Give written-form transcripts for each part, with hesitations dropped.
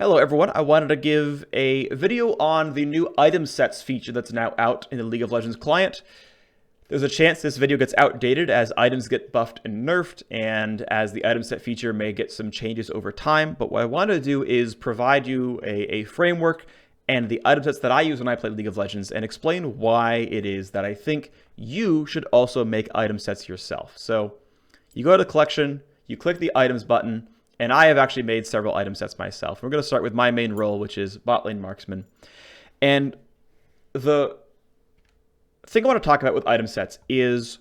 Hello everyone, I wanted to give a video on the new item sets feature that's now out in the League of Legends client. There's a chance this video gets outdated as items get buffed and nerfed, and as the item set feature may get some changes over time, but what I wanted to do is provide you a framework and the item sets that I use when I play League of Legends and explain why it is that I think you should also make item sets yourself. So you go to the collection, you click the items button, and I have actually made several item sets myself. We're going to start with my main role, which is bot lane Marksman. And the thing I want to talk about with item sets is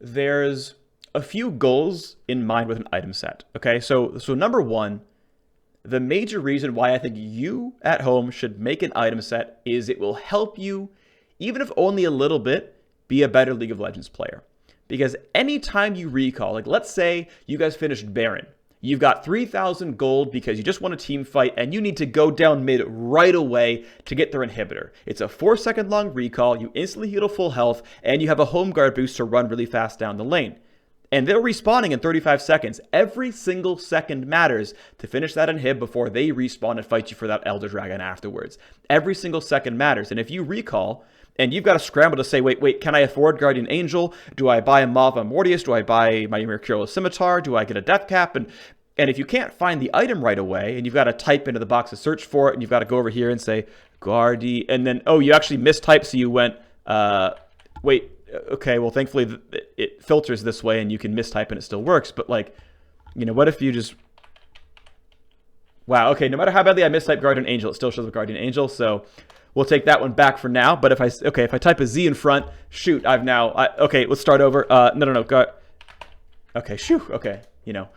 there's a few goals in mind with an item set. Okay, so number one, the major reason why I think you at home should make an item set is it will help you, even if only a little bit, be a better League of Legends player. Because anytime you recall, like let's say you guys finished Baron, you've got 3,000 gold because you just won a team fight and you need to go down mid right away to get their inhibitor. It's a 4-second long recall, you instantly heal to full health, and you have a home guard boost to run really fast down the lane. And they're respawning in 35 seconds. Every single second matters to finish that inhib before they respawn and fight you for that Elder Dragon afterwards. Every single second matters. And if you recall, and you've got to scramble to say, wait, can I afford Guardian Angel? Do I buy a Mava Mortius? Do I buy my Mercurial Scimitar? Do I get a Death Cap? And if you can't find the item right away, and you've got to type into the box to search for it, and you've got to go over here and say, Guardi, and then, oh, you actually mistyped, so you went, wait, okay, well, thankfully it filters this way, and you can mistype and it still works, but like, you know, what if you just, wow, okay, no matter how badly I mistype Guardian Angel, it still shows up Guardian Angel, so we'll take that one back for now. But if I type a Z in front, shoot, okay, let's start over. No. Okay, shoo, okay, you know.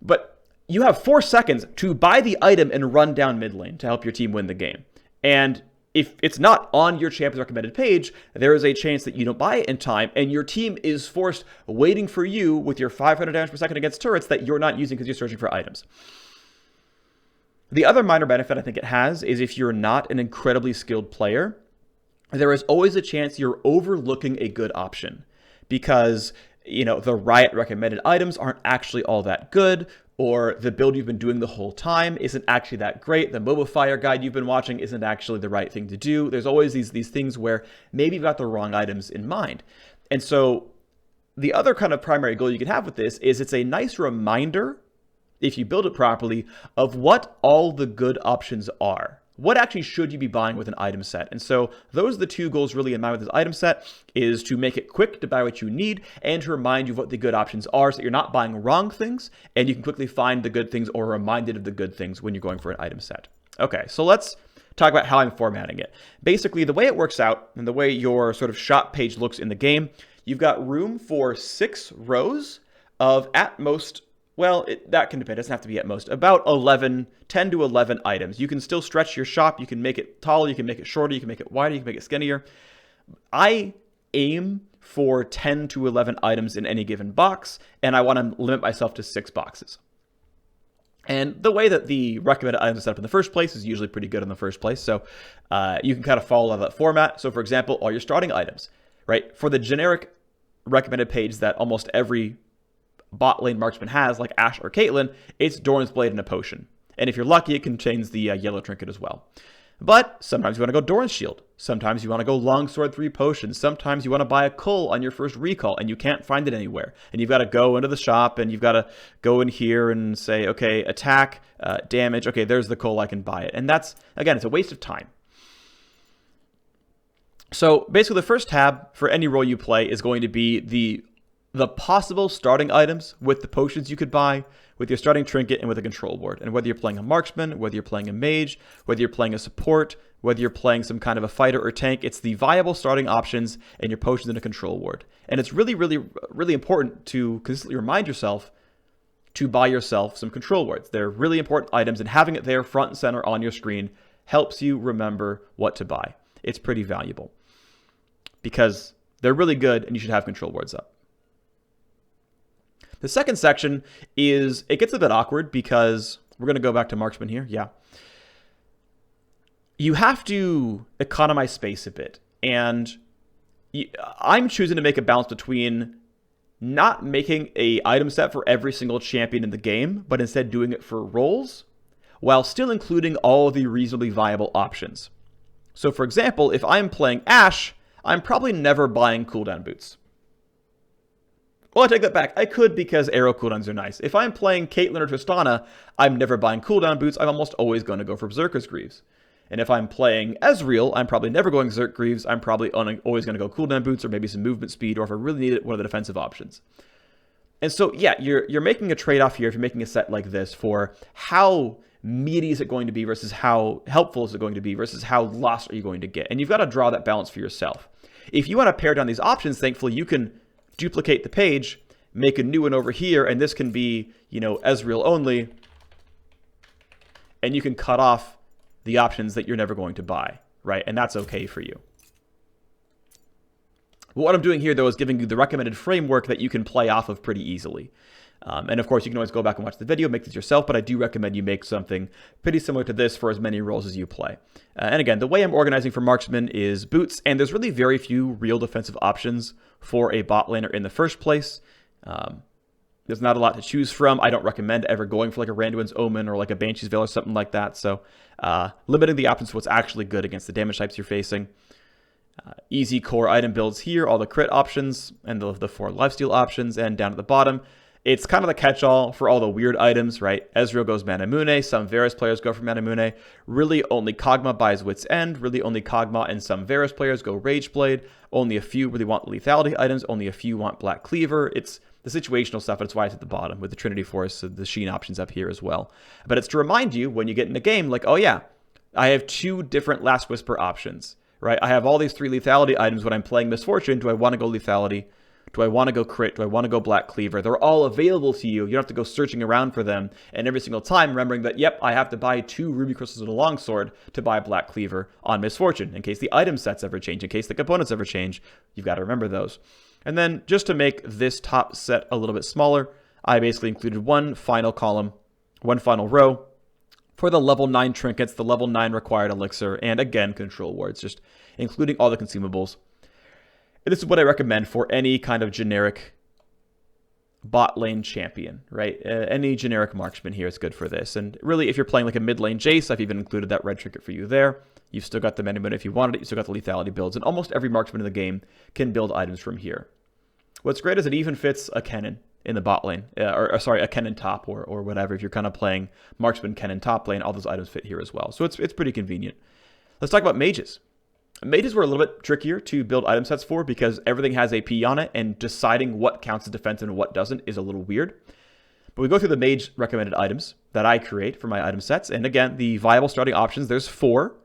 But you have 4 seconds to buy the item and run down mid lane to help your team win the game. And if it's not on your champion's recommended page, there is a chance that you don't buy it in time, and your team is forced waiting for you with your 500 damage per second against turrets that you're not using because you're searching for items. The other minor benefit I think it has is if you're not an incredibly skilled player, there is always a chance you're overlooking a good option because, you know, the Riot recommended items aren't actually all that good, or the build you've been doing the whole time isn't actually that great. The MOBA Fire guide you've been watching isn't actually the right thing to do. There's always these things where maybe you've got the wrong items in mind. And so the other kind of primary goal you can have with this is it's a nice reminder, if you build it properly, of what all the good options are. What actually should you be buying with an item set? And so those are the two goals really in mind with this item set, is to make it quick to buy what you need and to remind you of what the good options are so that you're not buying wrong things and you can quickly find the good things or reminded of the good things when you're going for an item set. Okay, so let's talk about how I'm formatting it. Basically, the way it works out and the way your sort of shop page looks in the game, you've got room for 6 rows of at most, well, that can depend. It doesn't have to be at most. About 10 to 11 items. You can still stretch your shop. You can make it taller. You can make it shorter. You can make it wider. You can make it skinnier. I aim for 10 to 11 items in any given box, and I want to limit myself to 6 boxes. And the way that the recommended items are set up in the first place is usually pretty good in the first place. So you can kind of follow that format. So for example, all your starting items, right? For the generic recommended page that almost every bot lane Marksman has, like Ashe or Caitlyn, it's Doran's Blade and a potion. And if you're lucky, it contains the yellow trinket as well. But sometimes you want to go Doran's Shield. Sometimes you want to go Longsword 3 potions. Sometimes you want to buy a cull on your first recall and you can't find it anywhere. And you've got to go into the shop and you've got to go in here and say, okay, attack, damage. Okay, there's the cull, I can buy it. And that's, again, it's a waste of time. So basically the first tab for any role you play is going to be the possible starting items with the potions you could buy, with your starting trinket, and with a control board. And whether you're playing a Marksman, whether you're playing a Mage, whether you're playing a support, whether you're playing some kind of a fighter or tank, it's the viable starting options and your potions in a control board. And it's really, really, really important to consistently remind yourself to buy yourself some control boards. They're really important items, and having it there front and center on your screen helps you remember what to buy. It's pretty valuable because they're really good and you should have control boards up. The second section is, it gets a bit awkward because we're going to go back to Marksman here. Yeah. You have to economize space a bit. And I'm choosing to make a balance between not making a item set for every single champion in the game, but instead doing it for roles, while still including all of the reasonably viable options. So for example, if I'm playing Ashe, I'm probably never buying cooldown boots. Well, I take that back. I could, because arrow cooldowns are nice. If I'm playing Caitlyn or Tristana, I'm never buying cooldown boots. I'm almost always going to go for Berserker's Greaves. And if I'm playing Ezreal, I'm probably never going Berserk Greaves. I'm probably always going to go cooldown boots or maybe some movement speed, or if I really need it, one of the defensive options. And so, yeah, you're making a trade-off here if you're making a set like this for how meaty is it going to be versus how helpful is it going to be versus how lost are you going to get. And you've got to draw that balance for yourself. If you want to pare down these options, thankfully, you can duplicate the page, make a new one over here, and this can be, Ezreal only, and you can cut off the options that you're never going to buy, right? And that's okay for you. But what I'm doing here, though, is giving you the recommended framework that you can play off of pretty easily. And of course, you can always go back and watch the video, make this yourself, but I do recommend you make something pretty similar to this for as many roles as you play. And again, the way I'm organizing for Marksman is boots, and there's really very few real defensive options for a bot laner in the first place. There's not a lot to choose from. I don't recommend ever going for like a Randuin's Omen or like a Banshee's Veil or something like that. So limiting the options to what's actually good against the damage types you're facing. Easy core item builds here, all the crit options and the 4 lifesteal options, and down at the bottom, it's kind of the catch-all for all the weird items, right? Ezreal goes Manamune, some Varus players go for Manamune. Really only Kog'Maw buys Wit's End, really only Kog'Maw and some Varus players go Rageblade. Only a few really want lethality items, only a few want Black Cleaver. It's the situational stuff, and it's why it's at the bottom with the Trinity Force, the Sheen options up here as well. But it's to remind you when you get in a game, like, oh yeah, I have 2 different Last Whisper options, right? I have all these 3 lethality items when I'm playing Misfortune. Do I want to go lethality? Do I want to go crit? Do I want to go Black Cleaver? They're all available to you. You don't have to go searching around for them. And every single time, remembering that, yep, I have to buy 2 Ruby Crystals and a Longsword to buy Black Cleaver on Misfortune. In case the item sets ever change, in case the components ever change, you've got to remember those. And then just to make this top set a little bit smaller, I basically included one final column, one final row for the level 9 trinkets, the level 9 required elixir, and again, control wards, just including all the consumables. And this is what I recommend for any kind of generic bot lane champion, right? Any generic marksman here is good for this. And really, if you're playing like a mid lane Jace, I've even included that red trinket for you there. You've still got the Manamune if you wanted it. You've still got the lethality builds. And almost every marksman in the game can build items from here. What's great is it even fits a Kennen in the bot lane. A Kennen top or whatever. If you're kind of playing marksman Kennen top lane, all those items fit here as well. So it's pretty convenient. Let's talk about mages. Mages were a little bit trickier to build item sets for because everything has AP on it, and deciding what counts as defensive and what doesn't is a little weird. But we go through the mage recommended items that I create for my item sets. And again, the viable starting options, there's 4,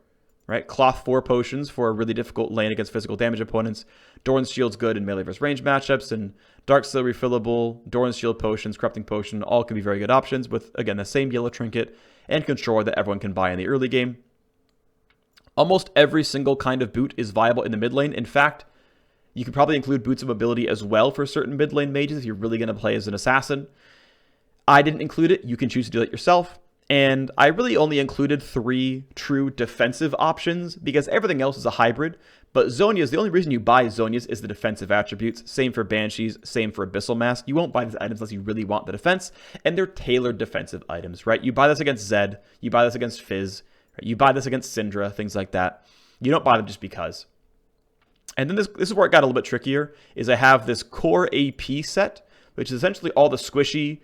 right? Cloth 4 potions for a really difficult lane against physical damage opponents. Doran's Shield's good in melee versus range matchups, and Dark Seal refillable, Doran's Shield potions, Corrupting Potion, all can be very good options with, again, the same yellow trinket and control that everyone can buy in the early game. Almost every single kind of boot is viable in the mid lane. In fact, you could probably include boots of mobility as well for certain mid lane mages if you're really going to play as an assassin. I didn't include it. You can choose to do it yourself. And I really only included 3 true defensive options because everything else is a hybrid. But Zhonya's, the only reason you buy Zhonya's is the defensive attributes. Same for Banshees, same for Abyssal Mask. You won't buy these items unless you really want the defense. And they're tailored defensive items, right? You buy this against Zed. You buy this against Fizz. You buy this against Syndra, things like that. You don't buy them just because. And then this is where it got a little bit trickier, is I have this core AP set, which is essentially all the squishy,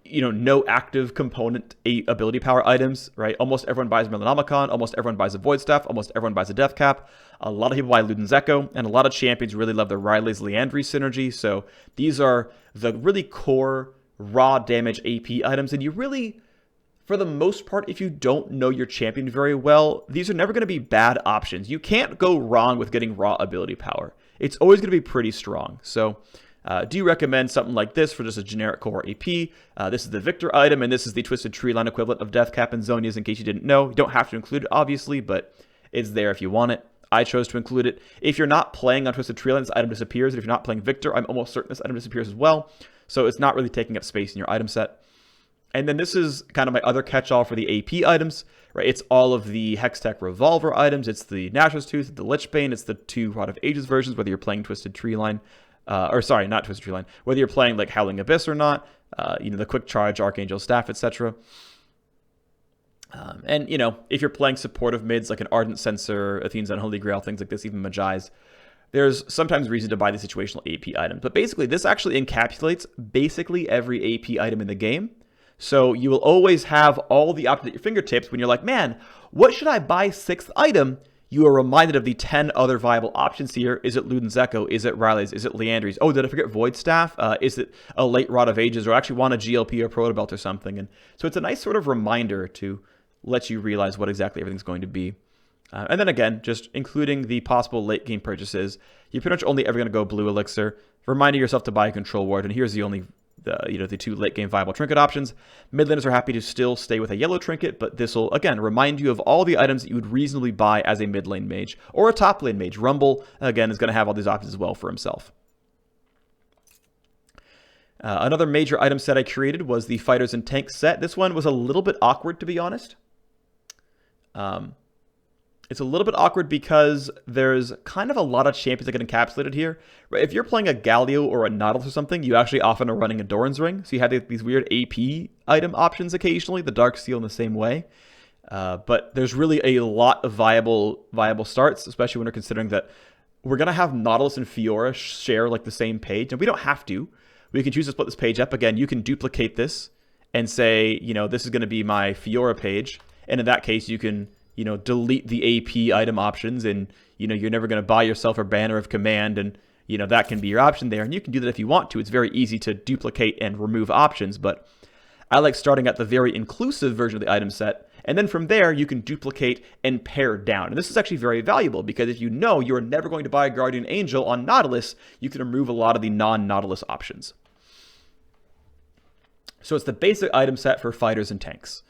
no active component ability power items, right? Almost everyone buys Melanomicon, almost everyone buys a Void Staff, almost everyone buys a Death Cap. A lot of people buy Luden's Echo, and a lot of champions really love the Riley's Liandry synergy. So these are the really core raw damage AP items, and you really, for the most part, if you don't know your champion very well, these are never going to be bad options. You can't go wrong with getting raw ability power. It's always going to be pretty strong. So do you recommend something like this for just a generic core AP? This is the Victor item, and this is the Twisted Tree Line equivalent of Death Cap and Zhonya's, in case you didn't know. You don't have to include it, obviously, but it's there if you want it. I chose to include it. If you're not playing on Twisted Tree Line, this item disappears. And if you're not playing Victor, I'm almost certain this item disappears as well. So it's not really taking up space in your item set. And then this is kind of my other catch-all for the AP items, right? It's all of the Hextech Revolver items. It's the Nashor's Tooth, the Lichbane. It's the 2 Rod of Ages versions, whether you're playing Twisted Tree Line. Not Twisted Tree Line. Whether you're playing like Howling Abyss or not. The Quick Charge, Archangel Staff, etc. And, you know, if you're playing supportive mids like an Ardent Censer, Athene's Unholy Grail, things like this, even Magi's, there's sometimes reason to buy the situational AP items. But basically, this actually encapsulates basically every AP item in the game. So you will always have all the options at your fingertips when you're like, man, what should I buy 6th item? You are reminded of the 10 other viable options here. Is it Luden's Echo? Is it Riley's? Is it Leandry's? Oh, did I forget Void Staff? Is it a late Rod of Ages, or actually want a GLP or Protobelt or something? And so it's a nice sort of reminder to let you realize what exactly everything's going to be. And then again, just including the possible late game purchases. You're pretty much only ever going to go blue elixir, reminding yourself to buy a control ward. And here's the only the 2 late game viable trinket options. Mid laners are happy to still stay with a yellow trinket, but this will again remind you of all the items that you would reasonably buy as a mid lane mage or a top lane mage. Rumble again is going to have all these options as well for himself. Another major item set I created was the Fighters and Tanks set. This one was a little bit awkward, to be honest. It's a little bit awkward because there's kind of a lot of champions that get encapsulated here. Right? If you're playing a Galio or a Nautilus or something, you actually often are running a Doran's Ring. So you have these weird AP item options occasionally, the Dark Seal in the same way. But there's really a lot of viable starts, especially when we're considering that we're going to have Nautilus and Fiora share like the same page. And we don't have to. We can choose to split this page up. Again, you can duplicate this and say, you know, this is going to be my Fiora page. And in that case, you can, you know, delete the AP item options, and, you know, you're never going to buy yourself a Banner of Command, and, you know, that can be your option there. And you can do that if you want to. It's very easy to duplicate and remove options, but I like starting at the very inclusive version of the item set, and then from there, you can duplicate and pare down. And this is actually very valuable, because if you know you're never going to buy a Guardian Angel on Nautilus, you can remove a lot of the non-Nautilus options. So it's the basic item set for fighters and tanks.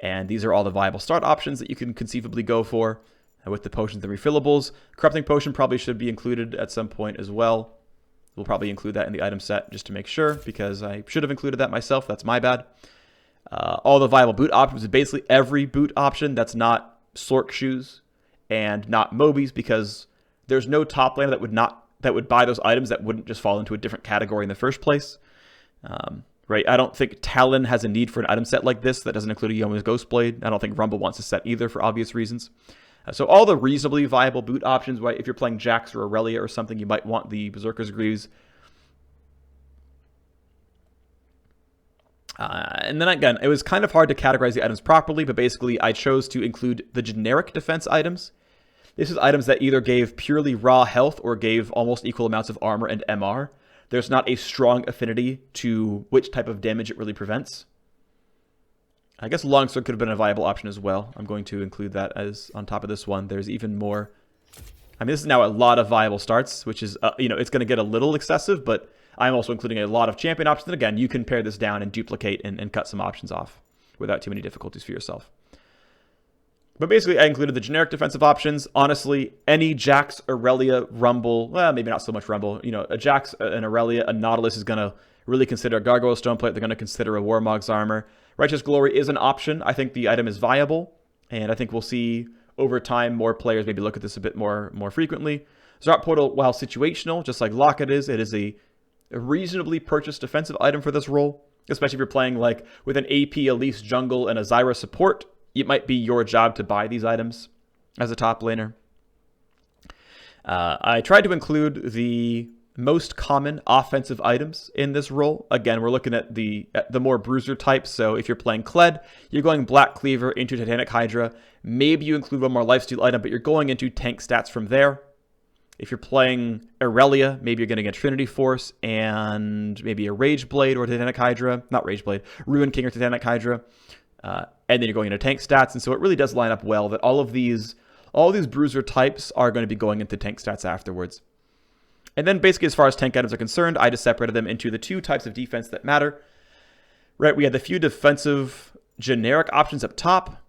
And these are all the viable start options that you can conceivably go for with the potions and refillables. Corrupting Potion probably should be included at some point as well. We'll probably include that in the item set just to make sure, because I should have included that myself. That's my bad. All the viable boot options is basically every boot option that's not Sork shoes and not Mobies, because there's no top laner that would buy those items that wouldn't just fall into a different category in the first place. Right, I don't think Talon has a need for an item set like this that doesn't include a Yomu's Ghostblade. I don't think Rumble wants a set either for obvious reasons. So all the reasonably viable boot options, right? If you're playing Jax or Aurelia or something, you might want the Berserker's Greaves. And then again, it was kind of hard to categorize the items properly, but basically I chose to include the generic defense items. This is items that either gave purely raw health or gave almost equal amounts of armor and MR. There's not a strong affinity to which type of damage it really prevents. I guess Longsword could have been a viable option as well. I'm going to include that as on top of this one. There's even more. I mean, this is now a lot of viable starts, which is, you know, it's going to get a little excessive, but I'm also including a lot of champion options. And again, you can pare this down and duplicate and cut some options off without too many difficulties for yourself. But basically, I included the generic defensive options. Honestly, any Jax, Aurelia, Rumble, well, maybe not so much Rumble. You know, a Jax, an Aurelia, a Nautilus is going to really consider a Gargoyle Stoneplate. They're going to consider a Warmog's Armor. Righteous Glory is an option. I think the item is viable, and I think we'll see over time more players maybe look at this a bit more frequently. Zart Portal, while situational, just like Locket is, it is a reasonably purchased defensive item for this role, especially if you're playing like with an AP Elise jungle and a Zyra support. It might be your job to buy these items as a top laner. I tried to include the most common offensive items in this role. Again, we're looking at the more bruiser types. So if you're playing Kled, you're going Black Cleaver into Titanic Hydra. Maybe you include one more lifesteal item, but you're going into tank stats from there. If you're playing Aurelia, maybe you're going to get Trinity Force and maybe a Rage Blade or Titanic Hydra. Not Rage Blade, Ruin King or Titanic Hydra. And then you're going into tank stats. And so it really does line up well that all these bruiser types are going to be going into tank stats afterwards. And then basically as far as tank items are concerned, I just separated them into the two types of defense that matter. Right, we had the few defensive generic options up top.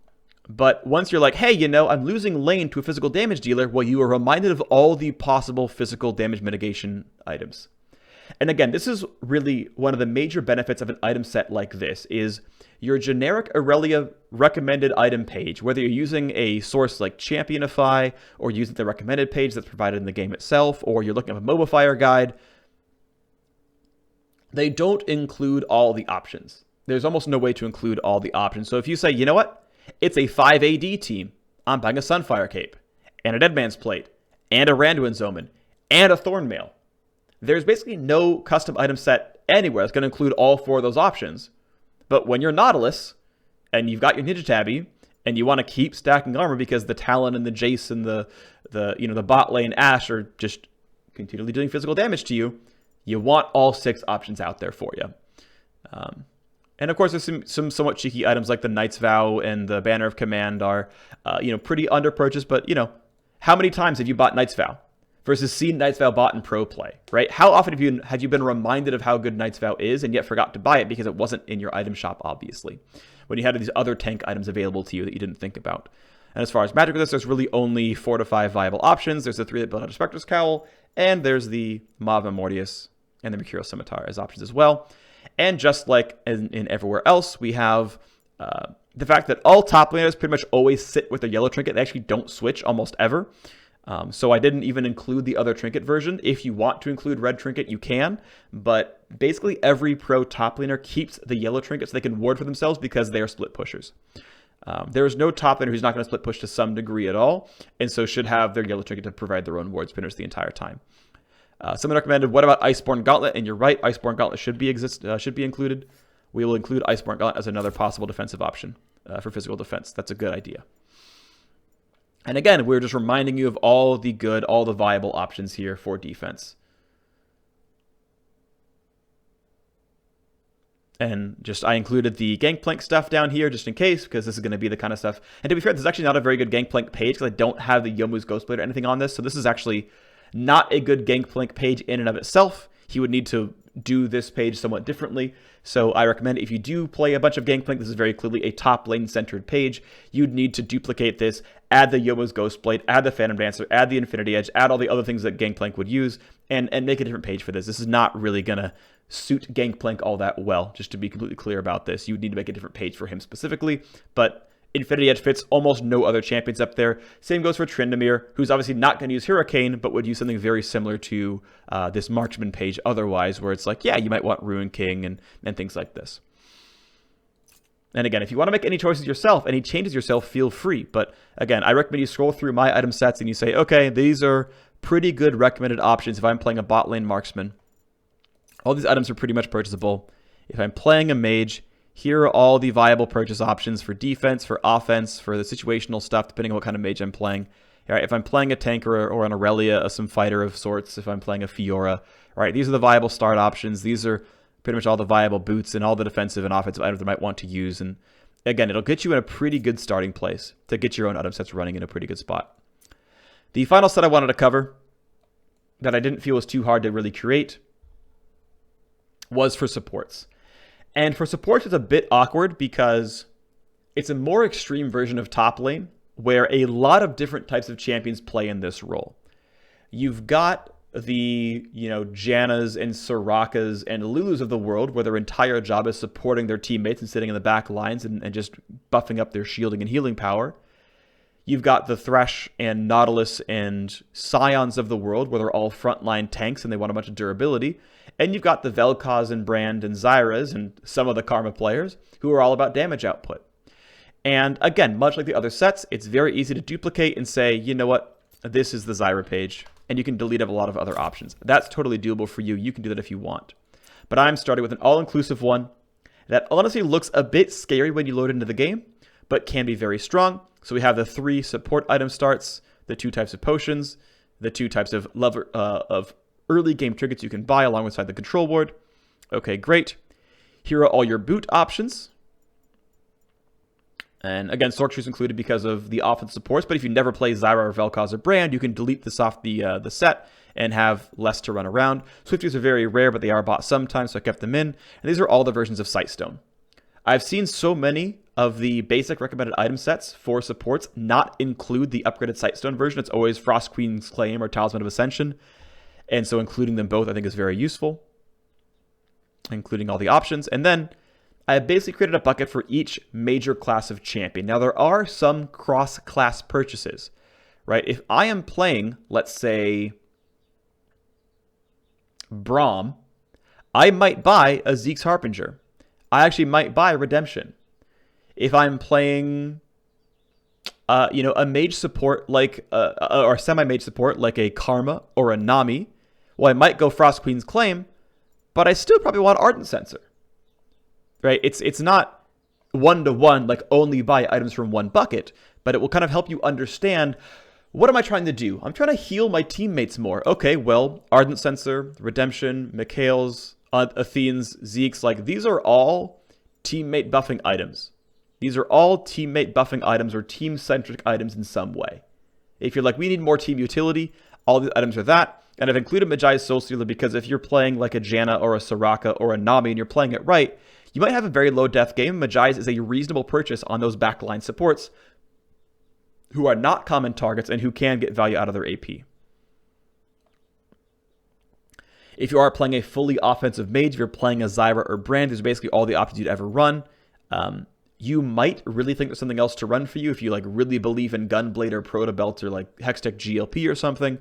But once you're like, hey, you know, I'm losing lane to a physical damage dealer, well, you are reminded of all the possible physical damage mitigation items. And again, this is really one of the major benefits of an item set like this is your generic Aurelia recommended item page, whether you're using a source like Championify or using the recommended page that's provided in the game itself, or you're looking at a Mobifier guide, they don't include all the options. There's almost no way to include all the options. So if you say, you know what, It's a 5 AD team. I'm buying a Sunfire Cape, and a Deadman's Plate, and a Randuin's Omen, and a Thornmail. There's basically no custom item set anywhere that's going to include all 4 of those options. But when you're Nautilus, and you've got your Ninja Tabby, and you want to keep stacking armor because the Talon and the Jace and the bot lane Ashe are just continually doing physical damage to you, you want all 6 options out there for you. And of course, there's some somewhat cheeky items like the Knight's Vow and the Banner of Command are, pretty under-purchased. But, how many times have you bought Knight's Vow versus seen Knight's Vow bought in pro play, right? How often have you been reminded of how good Knight's Vow is and yet forgot to buy it because it wasn't in your item shop, obviously, when you had these other tank items available to you that you didn't think about? And as far as magic with this, there's really only 4 to 5 viable options. There's the 3 that build out a Spectre's Cowl, and there's the Mav Mortius and the Mercurial Scimitar as options as well. And just like in everywhere else, we have the fact that all top laners pretty much always sit with their yellow trinket. They actually don't switch almost ever. So I didn't even include the other trinket version. If you want to include red trinket, you can. But basically every pro top laner keeps the yellow trinket so they can ward for themselves because they are split pushers. There is no top laner who's not going to split push to some degree at all, and so should have their yellow trinket to provide their own ward spinners the entire time. Someone recommended, what about Iceborne Gauntlet? And you're right, Iceborne Gauntlet should be included. We will include Iceborne Gauntlet as another possible defensive option for physical defense. That's a good idea. And again, we're just reminding you of all the viable options here for defense. And I included the Gangplank stuff down here just in case, because this is going to be the kind of stuff. And to be fair, this is actually not a very good Gangplank page because I don't have the Yomu's Ghostblade or anything on this. So this is actually not a good Gangplank page in and of itself. He would need to do this page somewhat differently. So I recommend if you do play a bunch of Gangplank, this is very clearly a top lane centered page. You'd need to duplicate this, add the Yomu's Ghostblade, add the Phantom Dancer, add the Infinity Edge, add all the other things that Gangplank would use, and make a different page for this. This is not really going to suit Gangplank all that well, just to be completely clear about this. You would need to make a different page for him specifically, but Infinity Edge fits almost no other champions up there. Same goes for Tryndamere, who's obviously not going to use Hurricane, but would use something very similar to this Marksman page otherwise, where it's like, yeah, you might want Ruin King and things like this. And again, if you want to make any choices yourself, any changes yourself, feel free. But again, I recommend you scroll through my item sets and you say, okay, these are pretty good recommended options if I'm playing a bot lane Marksman. All these items are pretty much purchasable. If I'm playing a Mage, here are all the viable purchase options for defense, for offense, for the situational stuff, depending on what kind of Mage I'm playing. All right, if I'm playing a tank or an Aurelia, some fighter of sorts, if I'm playing a Fiora, all right, these are the viable start options. These are pretty much all the viable boots and all the defensive and offensive items that I might want to use. And again, it'll get you in a pretty good starting place to get your own item sets running in a pretty good spot. The final set I wanted to cover that I didn't feel was too hard to really create was for supports. And for supports, it's a bit awkward because it's a more extreme version of top lane where a lot of different types of champions play in this role. You've got the, Jannas and Sorakas and Lulus of the world where their entire job is supporting their teammates and sitting in the back lines and just buffing up their shielding and healing power. You've got the Thresh and Nautilus and Scions of the world where they're all frontline tanks and they want a bunch of durability. And you've got the Vel'Koz and Brand and Zyras and some of the Karma players who are all about damage output. And again, much like the other sets, it's very easy to duplicate and say, you know what, this is the Zyra page. And you can delete up a lot of other options. That's totally doable for you. You can do that if you want. But I'm starting with an all-inclusive one that honestly looks a bit scary when you load into the game, but can be very strong. So we have the 3 support item starts, the 2 types of potions, the 2 types of early game trinkets you can buy alongside the control ward. Okay, great. Here are all your boot options. And again, Sork Shoes included because of the offense supports, but if you never play Zyra or Vel'Koz or Brand, you can delete this off the set and have less to run around. Swifties are very rare, but they are bought sometimes, so I kept them in. And these are all the versions of Sightstone. I've seen so many of the basic recommended item sets for supports not include the upgraded Sightstone version. It's always Frost Queen's Claim or Talisman of Ascension. And so including them both I think is very useful, including all the options. And then I basically created a bucket for each major class of champion. Now there are some cross-class purchases, right? If I am playing, let's say, Braum, I might buy a Zeke's Harbinger. I actually might buy Redemption. If I'm playing you know, a mage support like, or semi-mage support like a Karma or a Nami. Well, I might go Frost Queen's Claim, but I still probably want Ardent Censer, right? It's not one-to-one, like only buy items from one bucket, but it will kind of help you understand, what am I trying to do? I'm trying to heal my teammates more. Okay, well, Ardent Censer, Redemption, Mikhail's, Athene's, Zeke's, like these are all teammate buffing items. These are all teammate buffing items or team-centric items in some way. If you're like, we need more team utility, all the items are that. And I've included Mage's Soul Stealer because if you're playing like a Janna or a Soraka or a Nami and you're playing it right, you might have a very low death game. Mage's is a reasonable purchase on those backline supports who are not common targets and who can get value out of their AP. If you are playing a fully offensive mage, if you're playing a Zyra or Brand, these are basically all the options you'd ever run. You might really think there's something else to run for you if you like really believe in Gunblade or Protobelt or like Hextech GLP or something.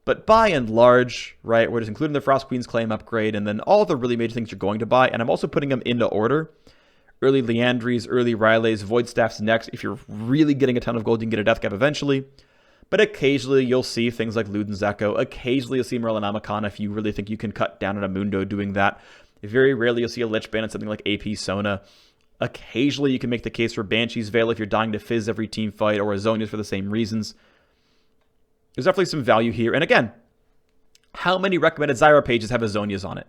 But by and large, right, we're just including the Frost Queen's Claim upgrade and then all the really major things you're going to buy. And I'm also putting them into order. Early Liandry's, early Riley's, Void Staff's next. If you're really getting a ton of gold, you can get a Death Cap eventually. But occasionally you'll see things like Luden's Echo. Occasionally you'll see Merlin Amakana if you really think you can cut down on a Mundo doing that. Very rarely you'll see a Lich Band and something like AP Sona. Occasionally you can make the case for Banshee's Veil if you're dying to Fizz every team fight, or Azonia's for the same reasons. There's definitely some value here. And again, how many recommended Zyra pages have Azonias on it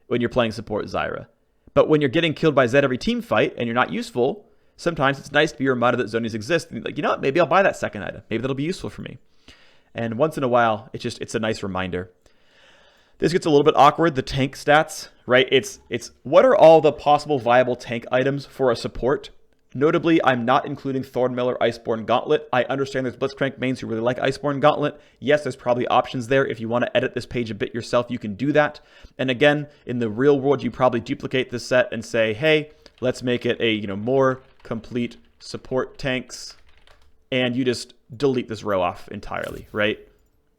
when you're playing support Zyra? But when you're getting killed by Zed every team fight and you're not useful, sometimes it's nice to be reminded that Zonias exist. And like, you know what? Maybe I'll buy that second item. Maybe that'll be useful for me. And once in a while, it's a nice reminder. This gets a little bit awkward, the tank stats, right? It's what are all the possible viable tank items for a support? Notably, I'm not including Thornmail or Iceborne Gauntlet. I understand there's Blitzcrank mains who really like Iceborne Gauntlet. Yes, there's probably options there. If you want to edit this page a bit yourself, you can do that. And again, in the real world, you probably duplicate this set and say, hey, let's make it a more complete support tanks. And you just delete this row off entirely, right?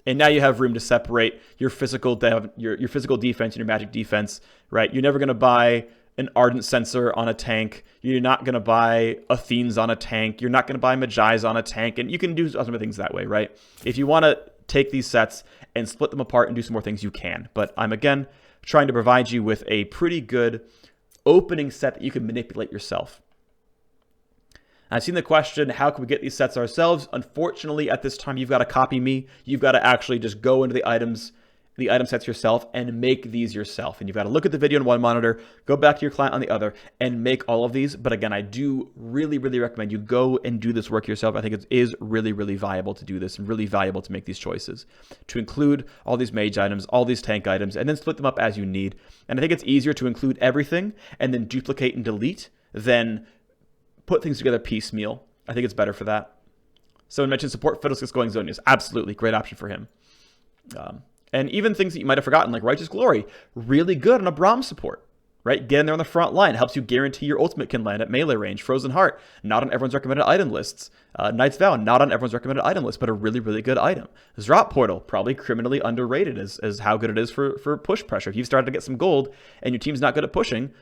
And now you have room to separate your physical your physical defense and your magic defense, right? You're never going to buy an Ardent Censer on a tank. You're not going to buy Athene's on a tank. You're not going to buy Mage's on a tank. And you can do other things that way, right? If you want to take these sets and split them apart and do some more things, you can. But I'm, again, trying to provide you with a pretty good opening set that you can manipulate yourself. I've seen the question, how can we get these sets ourselves? Unfortunately, at this time, you've got to copy me. You've got to actually just go into the item sets yourself and make these yourself. And you've got to look at the video on one monitor, go back to your client on the other, and make all of these. But again, I do really, really recommend you go and do this work yourself. I think it is really, really viable to do this and really valuable to make these choices, to include all these mage items, all these tank items, and then split them up as you need. And I think it's easier to include everything and then duplicate and delete than put things together piecemeal. I think it's better for that. Someone mentioned support Fiddlesticks going Zonias. Absolutely. Great option for him. And even things that you might have forgotten, like Righteous Glory, really good on a Braum support, right? Get in there on the front line. Helps you guarantee your ultimate can land at melee range. Frozen Heart, not on everyone's recommended item lists. Knight's Vow, not on everyone's recommended item list, but a really, really good item. Zrot Portal, probably criminally underrated as how good it is for push pressure. If you've started to get some gold and your team's not good at pushing,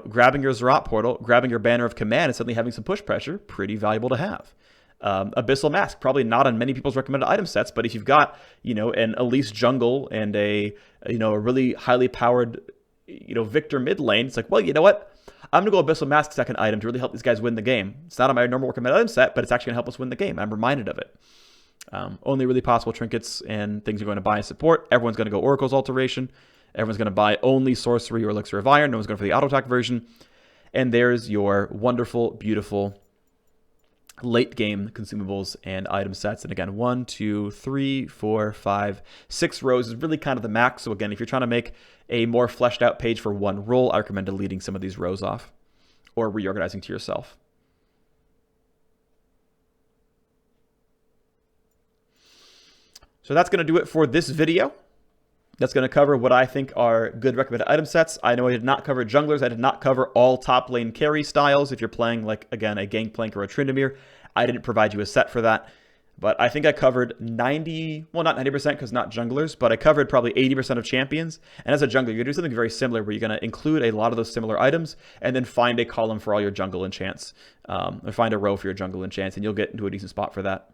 grabbing your Zrot Portal, grabbing your Banner of Command and suddenly having some push pressure, pretty valuable to have. Abyssal Mask, probably not on many people's recommended item sets, but if you've got, an Elise jungle and a really highly powered, Victor mid lane, it's like, well, you know what? I'm going to go Abyssal Mask second item to really help these guys win the game. It's not on my normal recommended item set, but it's actually going to help us win the game. I'm reminded of it. Only really possible trinkets and things you're going to buy and support. Everyone's going to go Oracle's Alteration. Everyone's going to buy only Sorcery or Elixir of Iron. No one's going for the auto attack version. And there's your wonderful, beautiful late game consumables and item sets. And again, 1, 2, 3, 4, 5, 6 rows is really kind of the max. So again, if you're trying to make a more fleshed out page for one role, I recommend deleting some of these rows off or reorganizing to yourself. So that's going to do it for this video. That's going to cover what I think are good recommended item sets. I know I did not cover junglers. I did not cover all top lane carry styles. If you're playing, like, again, a Gangplank or a Tryndamere, I didn't provide you a set for that. But I think I covered 90, well, not 90% because not junglers, but I covered probably 80% of champions. And as a jungler, you're going to do something very similar where you're going to include a lot of those similar items and then find a column for all your jungle enchants, or find a row for your jungle enchants, and you'll get into a decent spot for that.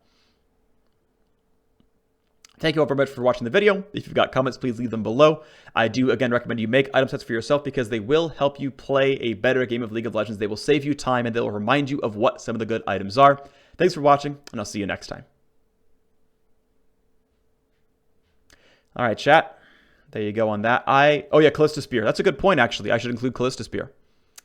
Thank you all very much for watching the video. If you've got comments, please leave them below. I do, again, recommend you make item sets for yourself because they will help you play a better game of League of Legends. They will save you time, and they will remind you of what some of the good items are. Thanks for watching, and I'll see you next time. All right, chat. There you go on that. Oh, yeah, Callista Spear. That's a good point, actually. I should include Callista Spear.